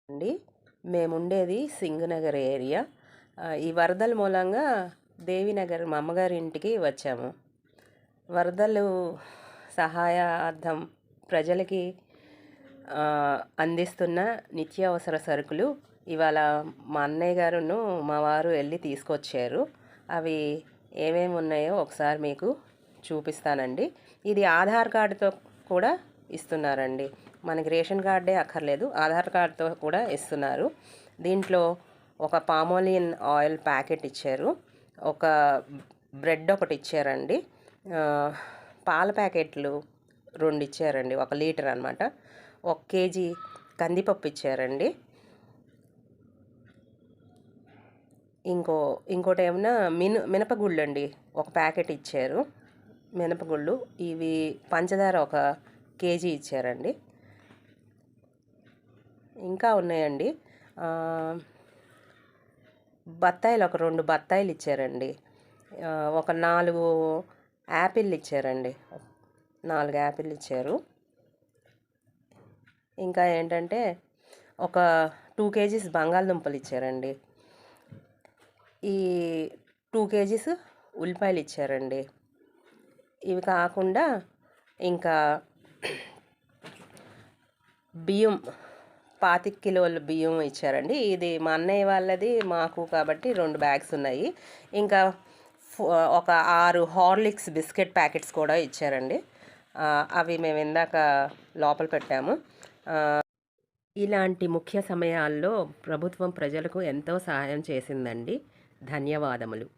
అండి మేముండేది సింగనగర్ ఏరియా. ఈ వరదల మూలంగా దేవినగర్ మా అమ్మగారి ఇంటికి వచ్చాము. వరదలు సహాయార్థం ప్రజలకి అందిస్తున్న నిత్యావసర సరుకులు ఇవాళ మా అన్నయ్య గారును మా వారు వెళ్ళి తీసుకొచ్చారు. అవి ఏమేమి ఉన్నాయో ఒకసారి మీకు చూపిస్తానండి. ఇది ఆధార్ కార్డుతో కూడా ఇస్తున్నారండి. మనకి రేషన్ కార్డే అక్కర్లేదు, ఆధార్ కార్డుతో కూడా ఇస్తున్నారు. దీంట్లో ఒక పామోలియన్ ఆయిల్ ప్యాకెట్ ఇచ్చారు, ఒక బ్రెడ్ ఒకటి ఇచ్చారండి, పాల ప్యాకెట్లు 2 ఇచ్చారండి, 1 లీటర్ అనమాట. 1 కేజీ కందిపప్పు ఇచ్చారండి. ఇంకోటి ఏమన్నా మినపగుళ్ళు అండి, 1 ప్యాకెట్ ఇచ్చారు మినపగుళ్ళు. ఇవి పంచదార 1 కేజీ ఇచ్చారండి. ఇంకా ఉన్నాయండి. బత్తాయిలు ఒక 2 బత్తాయిలు ఇచ్చారండి. ఒక 4 యాపిల్ ఇచ్చారండి, 4 యాపిల్ ఇచ్చారు. ఇంకా ఏంటంటే ఒక 2 కేజీస్ బంగాళదుంపలు ఇచ్చారండి. ఈ 2 కేజీస్ ఉల్లిపాయలు ఇచ్చారండి. ఇవి కాకుండా ఇంకా బియ్యం 25 కిలోల బియ్యం ఇచ్చారండి. ఇది మా అన్నయ్య వాళ్ళది, మాకు కాబట్టి 2 బ్యాగ్స్ ఉన్నాయి. ఇంకా ఒక 6 హార్లిక్స్ బిస్కెట్ ప్యాకెట్స్ కూడా ఇచ్చారండి. అవి మేము ఇందాక లోపల పెట్టాము. ఇలాంటి ముఖ్య సమయాల్లో ప్రభుత్వం ప్రజలకు ఎంతో సహాయం చేసిందండి. ధన్యవాదములు.